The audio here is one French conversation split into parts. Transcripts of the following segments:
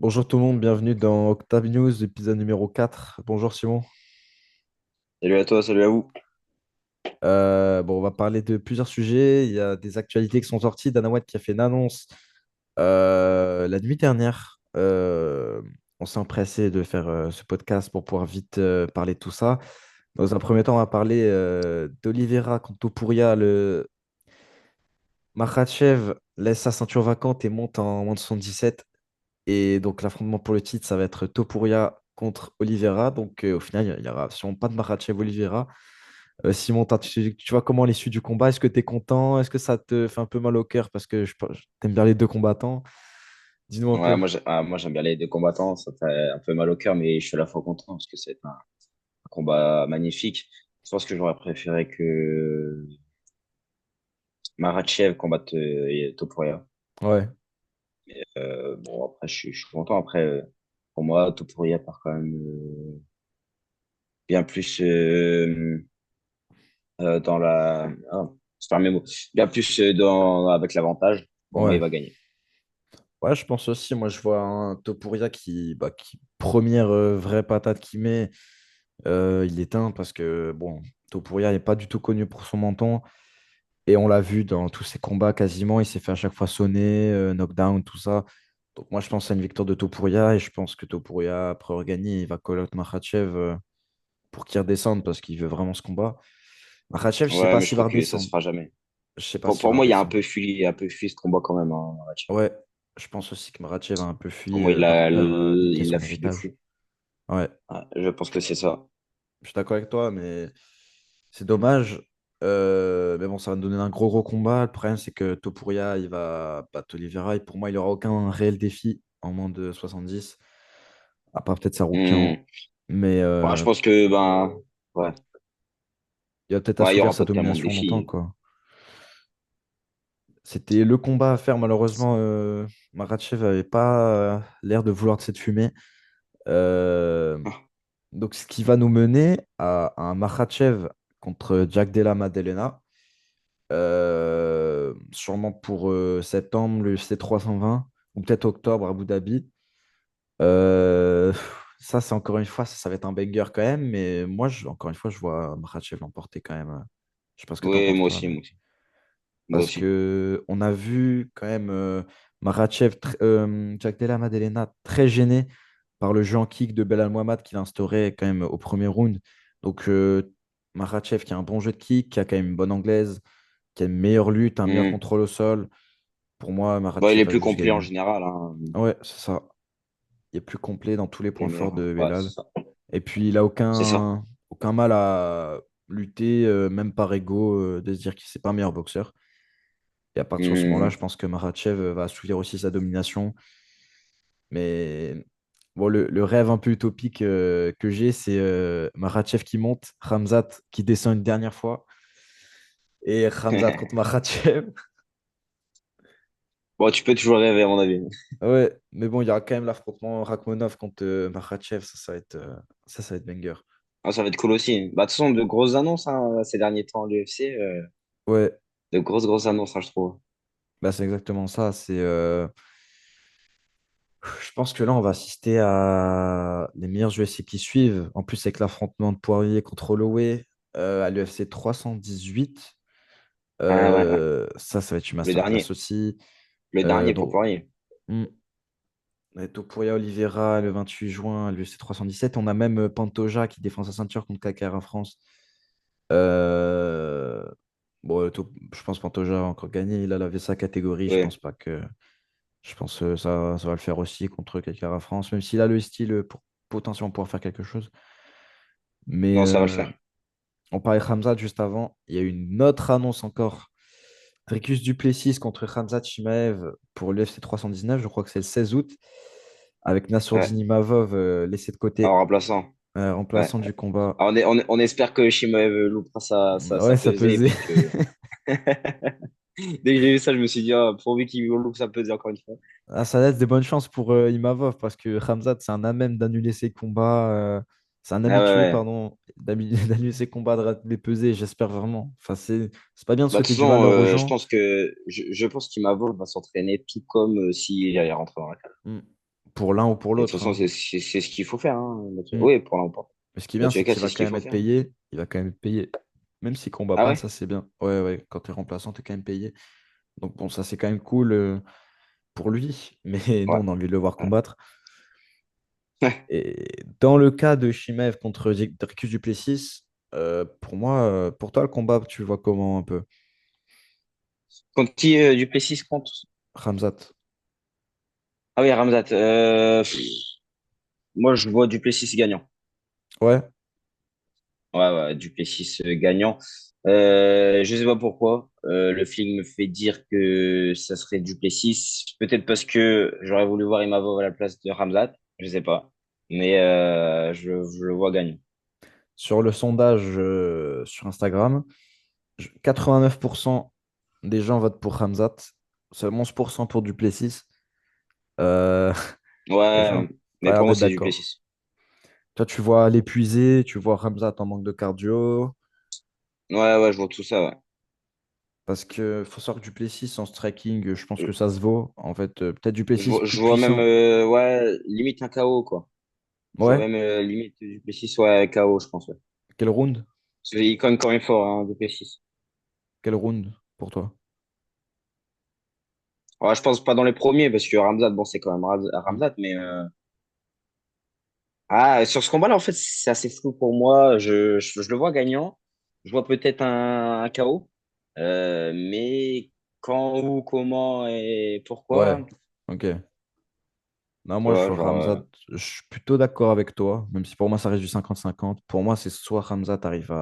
Bonjour tout le monde, bienvenue dans Octave News, épisode numéro 4. Bonjour Simon. Salut à toi, salut à vous. On va parler de plusieurs sujets. Il y a des actualités qui sont sorties. Dana White qui a fait une annonce la nuit dernière. On s'est empressé de faire ce podcast pour pouvoir vite parler de tout ça. Dans un premier temps, on va parler d'Oliveira contre Topuria. Le Makhachev laisse sa ceinture vacante et monte en moins de 77. Et donc l'affrontement pour le titre, ça va être Topuria contre Oliveira. Donc au final, il n'y aura sûrement pas de Makhachev Oliveira. Simon, tu vois comment l'issue du combat? Est-ce que tu es content? Est-ce que ça te fait un peu mal au cœur parce que t'aimes bien les deux combattants? Dis-nous un Ouais, peu. moi j'aime bien les deux combattants, ça fait un peu mal au cœur, mais je suis à la fois content parce que c'est un combat magnifique. Je pense que j'aurais préféré que Makhachev combatte Topuria. Ouais, Bon, après, je suis content. Après, pour moi, Topuria part quand même bien plus dans la. Ah, je perds mes mots. Bien plus avec l'avantage. Pour moi, il ouais. va gagner. Ouais, je pense aussi. Moi, je vois un Topuria qui première vraie patate qu'il met, il éteint parce que, bon, Topuria n'est pas du tout connu pour son menton. Et on l'a vu dans tous ses combats quasiment. Il s'est fait à chaque fois sonner, knockdown, tout ça. Donc, moi, je pense à une victoire de Topuria et je pense que Topuria, après avoir gagné, il va call out Makhachev pour qu'il redescende parce qu'il veut vraiment ce combat. Makhachev, je sais Ouais, pas mais je s'il va crois que ça se redescendre. fera jamais. Je sais pas s'il Pour va moi, redescendre. il a un peu fui ce combat quand même, hein, Makhachev. Ouais, je pense aussi que Makhachev a un peu Pour fui moi, par peur de niquer il son l'a fui de héritage. fou. Ouais, Ouais, je pense que c'est ça. je suis d'accord avec toi, mais c'est dommage. Mais bon, ça va nous donner un gros combat. Le problème, c'est que Topuria, il va battre Oliveira et pour moi, il aura aucun réel défi en moins de 70, à part peut-être Hmm. Saroukian. Mais Ouais, je pense que ouais, il va peut-être ouais, il y assouvir aura sa pas tellement de domination longtemps, défis. quoi. C'était le combat à faire, malheureusement. Makhachev n'avait pas l'air de vouloir de cette fumée. Euh, Ah. donc, ce qui va nous mener à un Makhachev contre Jack Della Maddalena, sûrement pour septembre, le UFC 320, ou peut-être octobre à Abu Dhabi. Euh, Ça, c'est encore une fois, ça va être un banger quand même, mais moi, encore une fois, je vois Makhachev l'emporter quand même. Je sais pas ce que tu en Oui, penses, toi, mais. moi aussi, moi Parce aussi. que on a vu quand même Makhachev, Jack Della Maddalena très gêné par le jeu en kick de Belal Muhammad qu'il a instauré quand même au premier round. Donc Makhachev qui a un bon jeu de kick, qui a quand même une bonne anglaise, qui a une meilleure lutte, un meilleur Hmm. contrôle au sol. Pour moi, Bon, il Makhachev est va plus juste complet en gagner. général, hein. Ouais, c'est ça. Il est plus complet dans tous les Il est points forts meilleur. de Ouais, Belal. c'est ça. Et puis, il a C'est ça. aucun mal à lutter, même par ego, de se dire que c'est pas un meilleur boxeur. Et à partir de ce moment-là, Hmm. je pense que Makhachev va assouvir aussi sa domination. Mais bon, le rêve un peu utopique que j'ai, c'est Makhachev qui monte, Khamzat qui descend une dernière fois, et Khamzat contre Makhachev. Bon, tu peux toujours rêver, à mon avis. Ouais, mais bon, il y aura quand même l'affrontement Rakhmonov contre Makhachev, ça va être banger. Ah, ça va être cool aussi. Bah, de toute façon, de grosses annonces hein, ces derniers temps à l'UFC. Ouais, De grosses annonces, hein, je trouve. bah c'est exactement ça. Je pense que là, on va assister à les meilleurs UFC qui suivent. En plus, avec l'affrontement de Poirier contre Holloway à l'UFC 318. Ouais. Ça va être une Le masterclass dernier. aussi. Le dernier pour Donc, Poirier. hmm, Topuria Oliveira le 28 juin à l'UFC 317. On a même Pantoja qui défend sa ceinture contre KKR en France. Euh, je pense Pantoja va encore gagner. Il a lavé sa catégorie. Je pense Ouais. pas que. Je pense que ça va le faire aussi contre KKR France, même s'il a le style pour potentiellement pouvoir faire quelque chose. Mais Non, ça va le faire. on parlait de Khamzat juste avant. Il y a une autre annonce encore. Dricus Duplessis contre Khamzat Chimaev pour l'UFC 319. Je crois que c'est le 16 août. Avec Ouais. Nassourdine Imavov laissé de En côté, remplaçant. Ouais. remplaçant du combat. On espère que Shimaev loupera sa Ouais, ça pesée et pesait. puis que. Dès que j'ai vu ça, je me suis dit, ah, pourvu qu'il loupe sa pesée encore une fois. Ah, ça laisse des bonnes chances pour Imavov parce que Khamzat, c'est un à même d'annuler ses combats. C'est un Ah ouais, habitué, ouais. pardon, d'annuler ses combats, de rater les pesées. J'espère vraiment. Enfin, c'est pas bien de Bah, de toute souhaiter du façon, malheur aux gens. je pense qu'Imavov va s'entraîner tout comme s'il allait rentrer dans la cage. Mm. pour l'un ou pour Et de toute l'autre, façon, hein. c'est ce qu'il faut faire. Hein. Mm. Oui, pour l'emporter. Mais ce qui est Dans bien, tous les c'est cas, qu'il c'est va ce quand qu'il même faut être faire. payé. Il va quand même être payé. Même s'il combat Ah pas, ouais? ça c'est bien. Ouais, ouais, quand tu es remplaçant, tu es quand même payé. Donc bon, ça c'est quand même cool pour lui. Mais nous, Ouais. on a envie de le voir Ouais. combattre. Et dans le cas de Chimaev contre Dricus Duplessis, pour moi, pour toi, le combat, tu le vois comment un peu? Contre qui Duplessis contre? Ramzat. Ah oui, Ramzat. Moi, je vois Duplessis gagnant. Ouais, Ouais, ouais, Duplessis gagnant. Je sais pas pourquoi. Le film me fait dire que ça serait Duplessis. Peut-être parce que j'aurais voulu voir Imavov à la place de Ramzat. Je sais pas. Mais je le vois gagnant. sur le sondage sur Instagram, 89% des gens votent pour Ramzat, seulement 11% pour Duplessis. Euh, les gens Ouais, ont pas mais l'air pour moi, d'être c'est d'accord. Duplessis. Toi, tu vois l'épuisé, tu vois Ramzat en manque de cardio. Ouais, ouais, je vois tout ça, ouais. Parce que faut savoir que Duplessis en striking, je pense que ça se vaut. En fait, peut-être Duplessis plus Je vois même, puissant. ouais, limite un KO, quoi. Je vois Ouais, même limite Duplessis, ouais, KO, je pense, ouais. quel round? Parce qu'il cogne quand même fort, hein, Duplessis. Quel round pour toi? Ouais, je pense pas dans les premiers, parce que Ramzat, bon, c'est quand même Hmm. Ramzat, mais ah, sur ce combat-là, en fait, c'est assez flou pour moi. Je le vois gagnant. Je vois peut-être un KO. Mais quand, où, comment et Ouais, pourquoi, ok. Non, tu moi, je vois, vois genre, Ramzat, je suis plutôt d'accord avec toi, même si pour moi, ça reste du 50-50. Pour moi, c'est soit Ramzat arrive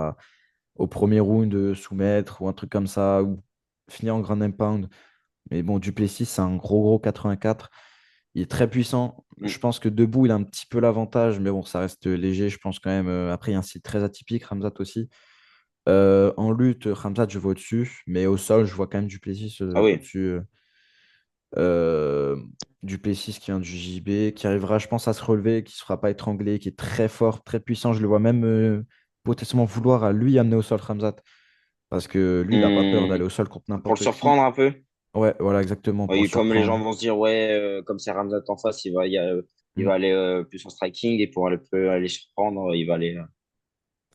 au premier round de soumettre ou un truc comme ça, ou finir en ground and pound. Mais bon, Duplessis, c'est un gros 84. Il est très puissant. hmm, Je pense que debout, il a un petit peu l'avantage, mais bon, ça reste léger, je pense quand même. Après, il y a un style très atypique, Ramzat aussi. En lutte, Ramzat, je vois au-dessus, mais au sol, je vois quand même Duplessis ah oui. au-dessus. Euh, Duplessis qui vient du JB, qui arrivera, je pense, à se relever, qui ne se fera pas étrangler, qui est très fort, très puissant. Je le vois même potentiellement vouloir à lui amener au sol Ramzat, parce que lui, il n'a pas peur Hmm, d'aller au sol contre pour le n'importe qui. surprendre un peu. Ouais, voilà, exactement, pour le Oui, comme les gens surprendre. vont se dire, ouais, comme c'est Ramzat en face, il Mm. va aller plus en striking et pour aller, peut aller surprendre, il va aller.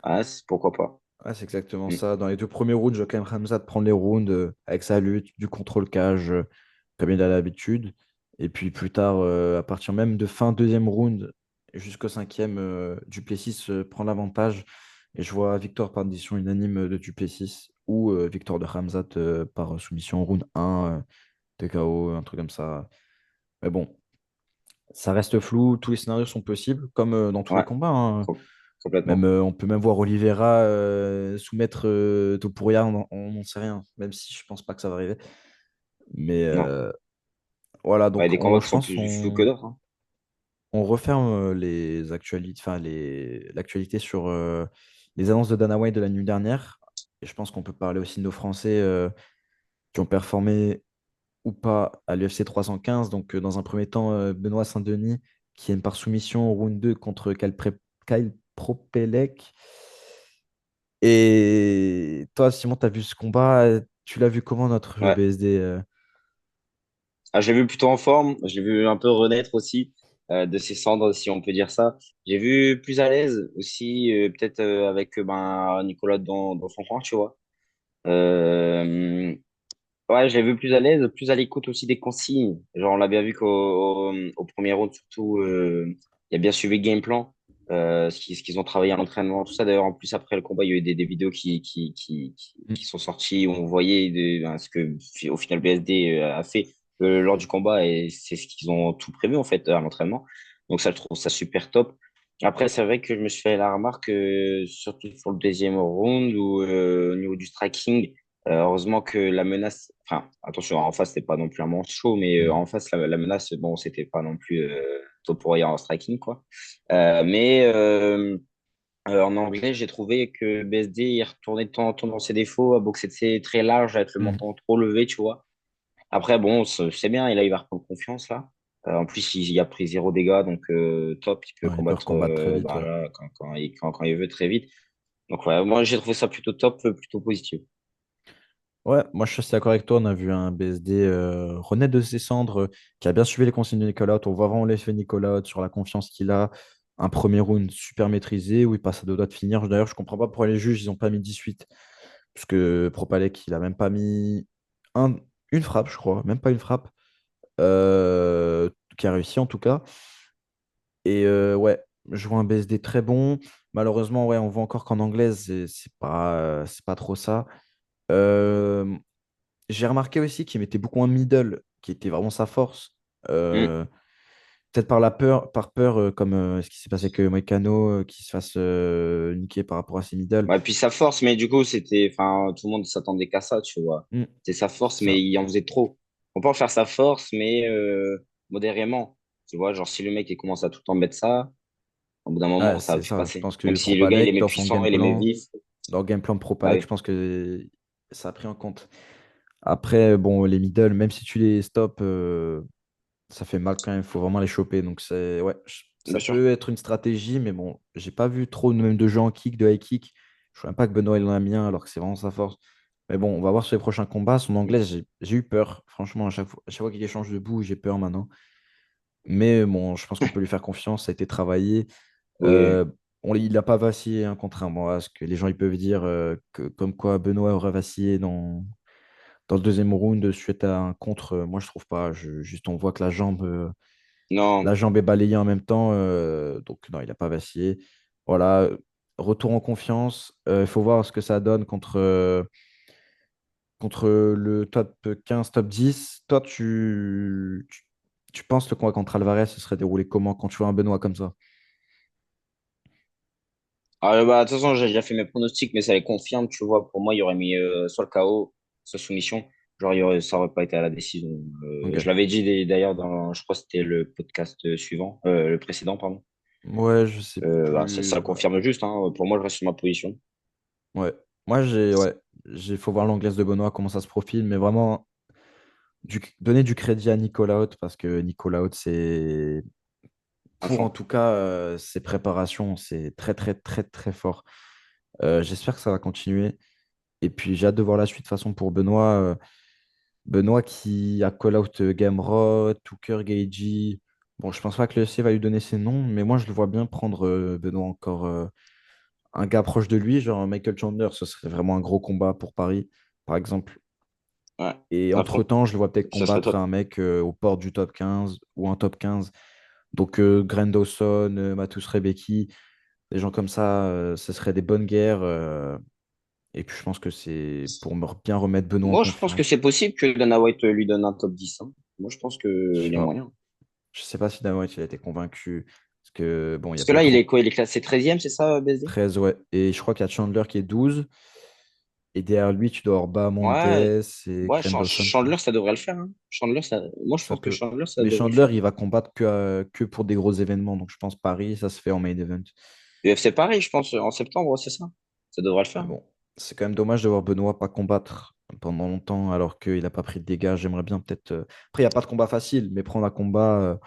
Ah, pourquoi pas. Ouais, c'est exactement Hmm, ça. Dans les deux premiers rounds, je vois quand même Ramzat prendre les rounds avec sa lutte, du contrôle cage, comme il a l'habitude. Et puis plus tard, à partir même de fin deuxième round jusqu'au cinquième, Duplessis prend l'avantage. Et je vois victoire par décision unanime de Duplessis ou victoire de Ramzat par soumission round 1, TKO, un truc comme ça. Mais bon, ça reste flou. Tous les scénarios sont possibles, comme dans tous les ouais, combats, hein. com- Même, complètement. on peut même voir Oliveira soumettre Topuria, on n'en sait rien, même si je pense pas que ça va arriver. Mais Non. voilà, Ouais, donc des combats qui je sont pense plus flous que on, d'autres. Hein. on referme les actualités, l'actualité sur les annonces de Dana White de la nuit dernière. Et je pense qu'on peut parler aussi de nos Français qui ont performé ou pas à l'UFC 315. Donc, dans un premier temps, Benoît Saint-Denis qui aime par soumission au round 2 contre Kyle Propelec. Et toi, Simon, tu as vu ce combat, tu l'as vu comment notre Ouais. BSD Ah, j'ai vu plutôt en forme. J'ai vu un peu renaître aussi de ses cendres, si on peut dire ça. J'ai vu plus à l'aise aussi, peut-être avec ben, Nicolas dans son coin, tu vois. Euh, ouais, j'ai vu plus à l'aise, plus à l'écoute aussi des consignes. Genre, on l'a bien vu au premier round, surtout, il a bien suivi le game plan, ce qu'ils ont travaillé à l'entraînement, tout ça. D'ailleurs, en plus, après le combat, il y a eu des vidéos Mm. qui sont sorties où on voyait ben, ce que, au final, BSD a fait lors du combat et c'est ce qu'ils ont tout prévu, en fait, à l'entraînement. Donc, ça, je trouve ça super top. Après, c'est vrai que je me suis fait la remarque, surtout sur le deuxième round, où au niveau du striking, heureusement que la menace, enfin, attention, en face, c'était pas non plus un monstre chaud, mais Mm. en face, la menace, bon, c'était pas non plus Topuria en striking, quoi. Mais en anglais, j'ai trouvé que BSD, il retournait de temps en temps dans ses défauts, à boxer très large, avec le Mm. menton trop levé, tu vois. Après, bon, c'est bien, il va reprendre confiance, là. En plus, il a pris zéro dégâts, donc top, il peut Ouais, il peut combattre recombattre très vite, bah, ouais. là, quand il veut très vite. Donc, ouais, moi, j'ai trouvé ça plutôt top, plutôt positif. Ouais, moi je suis assez d'accord avec toi. On a vu un BSD renaître de ses cendres, qui a bien suivi les consignes de Nicolas Haute. On voit vraiment l'effet Nicolas Haute sur la confiance qu'il a. Un premier round super maîtrisé où il passe à deux doigts de finir. D'ailleurs, je comprends pas pourquoi les juges ils ont pas mis 18. Puisque Propalek, il a même pas mis un- une frappe, je crois. Même pas une frappe. Qui a réussi en tout cas. Et ouais, je vois un BSD très bon. Malheureusement, ouais, on voit encore qu'en anglaise, c'est pas trop ça. Euh, j'ai remarqué aussi qu'il mettait beaucoup en middle, qui était vraiment sa force. Hmm. Euh, Peut-être par la peur, par peur, comme ce qui s'est passé avec Moïcano, qui se fasse niquer par rapport à ses middle. Ouais, puis sa force, mais du coup, enfin, tout le monde s'attendait qu'à ça, tu vois. Hmm, C'est sa force, c'est mais ça. il en faisait trop. On peut en faire sa force, mais modérément. Tu vois, genre, si le mec, il commence à tout le temps mettre ça, au bout d'un moment, Ouais, ça va c'est plus ça. Je passer. pense Même que si le gars, il Propalek, aimait dans son puissant, game il aimait plan, vif. dans le game plan de Bah Propalek, je oui, pense que ça a pris en compte. Après, bon, les middle, même si tu les stops, ça fait mal quand même. Il faut vraiment les choper. Donc, ouais, ça bien sûr. peut être une stratégie, mais bon, j'ai pas vu trop même de jeux en kick, de high kick. Je ne même pas que Benoît il en a mis un, alors que c'est vraiment sa force. Mais bon, on va voir sur les prochains combats. Son anglais, j'ai eu peur. Franchement, à chaque fois qu'il échange de bout, j'ai peur maintenant. Mais bon, je pense qu'on peut lui faire confiance. Ça a été travaillé. Oui, Euh, il n'a pas vacillé, hein, contrairement à ce que les gens ils peuvent dire, comme quoi Benoît aurait vacillé dans le deuxième round suite à un contre. Moi, je trouve pas. Juste, on voit que non. la jambe est balayée en même temps. Donc, non, il n'a pas vacillé. Voilà, retour en confiance. Il faut voir ce que ça donne contre le top 15, top 10. Toi, tu penses le combat contre Alvarez se serait déroulé comment quand tu vois un Benoît comme ça? Ah, bah, de toute façon, j'ai déjà fait mes pronostics, mais ça les confirme, tu vois. Pour moi, il y aurait mis soit le KO, soit soumission. Genre, ça aurait pas été à la décision. Je Ok. l'avais dit d'ailleurs dans, je crois que c'était le podcast suivant, le précédent, pardon. Ouais, je sais Bah, ça plus. le Ouais. confirme juste, hein. Pour moi, je reste sur ma position. Ouais. Moi, ouais, faut voir l'anglaise de Benoît, comment ça se profile, mais vraiment, donner du crédit à Nicolas Haute, parce que Nicolas Haute, À pour en fond. tout cas, ses préparations, c'est très, très, très, très fort. J'espère que ça va continuer. Et puis, j'ai hâte de voir la suite. De toute façon, pour Benoît, Benoît qui a call out Gamrot, Tucker, Gaethje. Bon, je pense pas que le UFC va lui donner ses noms, mais moi, je le vois bien prendre Benoît encore un gars proche de lui, genre Michael Chandler. Ce serait vraiment un gros combat pour Paris, par exemple. Ouais, Et à fond. entre-temps, je le vois peut-être Ça serait combattre top. un mec aux portes du top 15 ou un top 15. Donc, Grant Dawson, Matus Rebecki, des gens comme ça, ce serait des bonnes guerres. Et puis, je pense que c'est pour bien remettre Benoît en Moi, je pense que confiance. c'est possible que Dana White lui donne un top 10, hein. Moi, je pense Je qu'il sais y a pas. moyen. Je sais pas si Dana il a été convaincu. Parce que, bon, il n'y a Parce que pas eu là, il est trop quoi? Il est classé 13e, c'est ça, BSD? 13, ouais. Et je crois qu'il y a Chandler qui est 12. Et derrière lui, tu dois avoir Bahamondes Ouais, et ouais, Grant Dawson, je Chandler, pense. ça devrait le faire, hein. Chandler, moi, je Ça pense que peut. Chandler, ça Mais devrait le Chandler, faire. il va combattre que pour des gros événements. Donc, je pense Paris, ça se fait en main event. UFC Paris, je pense, en septembre, c'est ça. Ça devrait le Mais faire. bon, c'est quand même dommage de voir Benoît pas combattre pendant longtemps alors qu'il n'a pas pris de dégâts. J'aimerais bien peut-être. Après, il n'y a pas de combat facile, mais prendre un combat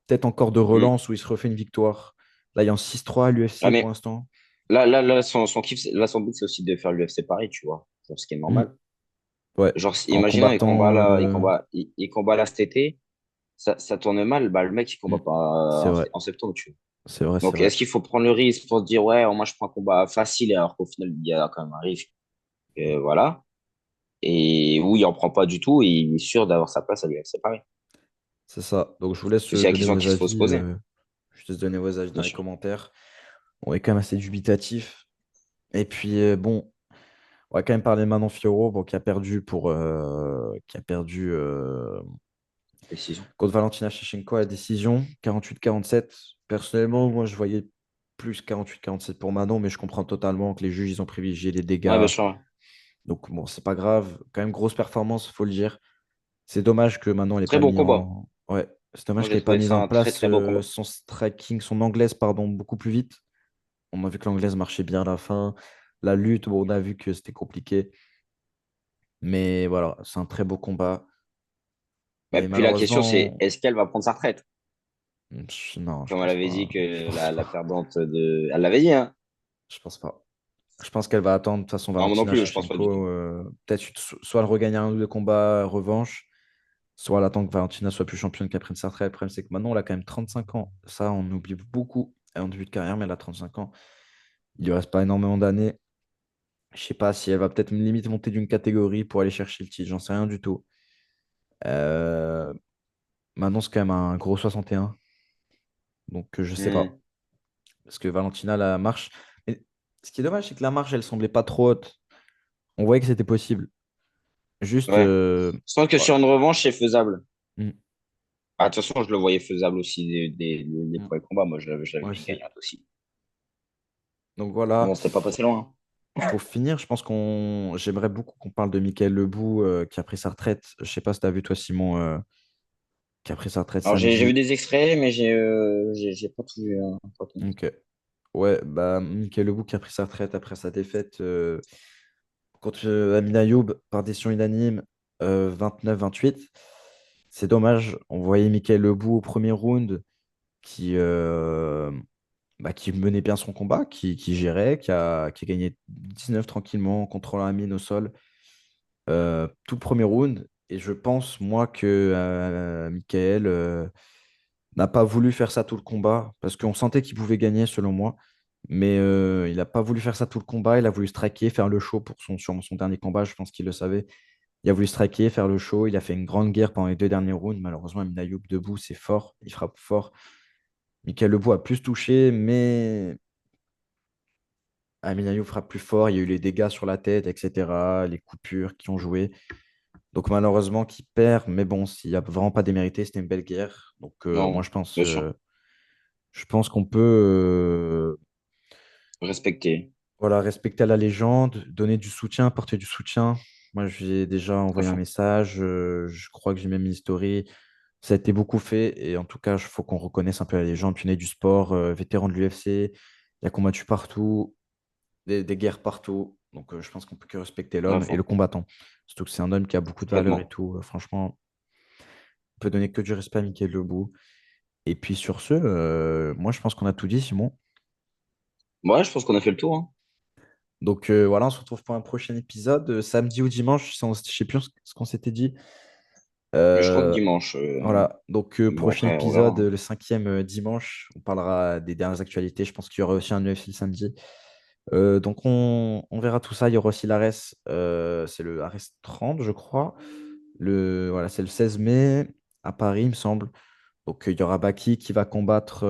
peut-être encore de Hmm. relance où il se refait une victoire. Là, il y a un 6-3 à Ah, l'UFC pour mais l'instant. là, son kiff, là, son but, c'est aussi de faire l'UFC Paris, tu vois. Genre, ce qui est Hmm. normal. Ouais, Genre, en imaginons, il combat combattant. là, il combat là cet été, ça tourne mal, bah, le mec, il Hmm. combat pas C'est vrai, en septembre, tu vois. c'est vrai, c'est Donc, vrai. est-ce qu'il faut prendre le risque pour se dire, ouais, moi, je prends un combat facile, alors qu'au final, il y a quand même un risque. Voilà. Et où il en prend pas du tout, et il est sûr d'avoir sa place à l'UFC Paris. C'est ça. Donc, je vous laisse C'est aussi la donner question vos qu'il faut se avis. poser, Je te laisse donner vos avis dans bien les sûr. commentaires. On est quand même assez dubitatif. Et puis, bon, on va quand même parler de Manon Fiorot, bon, qui a perdu Décision. contre Valentina Shevchenko à la décision, 48-47. Personnellement, moi, je voyais plus 48-47 pour Manon, mais je comprends totalement que les juges, ils ont privilégié les Ouais, bien dégâts. sûr. Ouais. Donc, bon, c'est pas grave. Quand même, grosse performance, faut le dire. C'est dommage que maintenant, elle n'ait Très pas bon mis combat. en. Ouais, c'est Moi, dommage qu'elle j'ai n'ait pas trouvé mis ça en un très, place très beau combat. son striking, son anglaise, pardon, beaucoup plus vite. On a vu que l'anglaise marchait bien à la fin. La lutte, bon, on a vu que c'était compliqué. Mais voilà, c'est un très beau combat. Et Et puis la question, c'est malheureusement, est-ce qu'elle va prendre sa retraite? non, je Comme elle pense avait dit pas. que Je pense la pas. perdante de. Elle l'avait dit, hein. Je pense pas. Je pense qu'elle va attendre de toute façon Non, moi non Valentina plus, je pense pas du tout. Shevchenko. Peut-être soit elle regagne un ou deux combats revanche, soit elle attend que Valentina soit plus championne qu'elle prenne sa retraite. Le problème, c'est que maintenant, elle a quand même 35 ans. Ça, on oublie beaucoup. Elle est en début de carrière, mais elle a 35 ans. Il lui reste pas énormément d'années. Je sais pas si elle va peut-être limite monter d'une catégorie pour aller chercher le titre. J'en sais rien du tout. Euh, Maintenant, c'est quand même un gros 61. Donc, je sais pas. Hmm. Parce que Valentina, la marche. Mais ce qui est dommage, c'est que la marche, elle semblait pas trop haute. On voyait que c'était possible. Juste. Ouais. Je pense que Ouais. sur une revanche, c'est faisable. Mm, Ah, de toute façon, je le voyais faisable aussi des mm. premiers combats. Moi, je l'avais Moi mis aussi. gagnante aussi. Donc Bon, voilà. c'était pas passé loin. Pour finir, je pense qu'on j'aimerais beaucoup qu'on parle de Michael Lebou qui a pris sa retraite. Je sais pas si tu as vu toi, Simon, qui a pris sa retraite Alors, j'ai vu samedi. des extraits, mais j'ai pas tout vu, hein, par contre. Ok. Ouais, bah Michael Lebou qui a pris sa retraite après sa défaite contre Amin Ayoub par décision unanime 29-28. C'est dommage. On voyait Michael Lebou au premier round qui, qui menait bien son combat, qui gérait, qui a gagné 19 tranquillement en contrôlant Amin au sol. Tout le premier round. Et je pense, moi, que Michael n'a pas voulu faire ça tout le combat parce qu'on sentait qu'il pouvait gagner, selon moi. Mais il n'a pas voulu faire ça tout le combat. Il a voulu striker, faire le show pour sur son dernier combat. Je pense qu'il le savait. Il a voulu striker, faire le show. Il a fait une grande guerre pendant les deux derniers rounds. Malheureusement, Amin Ayoub debout, c'est fort. Il frappe fort. Michael Lebout a plus touché, mais Amin Ayoub frappe plus fort. Il y a eu les dégâts sur la tête, etc. Les coupures qui ont joué. Donc malheureusement, qui perd, mais bon, s'il n'y a vraiment pas démérité, c'était une belle guerre. Donc moi, Non, bien sûr. je pense qu'on peut Respecter, voilà, respecter la légende, donner du soutien, apporter du soutien. Moi, j'ai déjà à envoyé un fond. message, je crois que j'ai même mis une story. Ça a été beaucoup fait et en tout cas, il faut qu'on reconnaisse un peu la légende, pionnier du sport, vétéran de l'UFC. Il a combattu partout, des guerres partout. Donc je pense qu'on peut que respecter À l'homme et le fond. combattant. Surtout que c'est un homme qui a beaucoup de valeur et Complètement. tout. Franchement, on peut donner que du respect à Michael Lebou. Et puis sur ce, moi je pense qu'on a tout dit, Simon. Ouais, je pense qu'on a fait le tour, hein. Donc voilà, on se retrouve pour un prochain épisode, samedi ou dimanche, je sais plus ce qu'on s'était dit. Mais je crois que Euh, dimanche. voilà, donc Bon, prochain après, on verra, épisode, hein. le cinquième dimanche, on parlera des dernières actualités. Je pense qu'il y aura aussi un UFC samedi. Donc on verra tout ça. Il y aura aussi l'ARES, c'est le ARES 30, je crois. Voilà, c'est le 16 mai à Paris, il me semble. Donc, il y aura Baki qui va combattre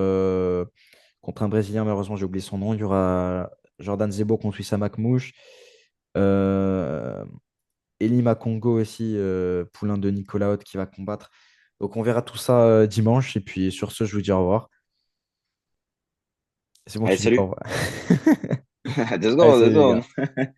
contre un Brésilien, malheureusement, j'ai oublié son nom. Il y aura Jordan Zebo contre Wissam Makmouche. Euh, Eli Makongo aussi, poulain de Nicolas Haute qui va combattre. Donc, on verra tout ça dimanche. Et puis, sur ce, je vous dis au revoir. C'est bon, Allez, tu dis pas au salut. revoir. Deux Allez, secondes, deux salut les secondes. gars.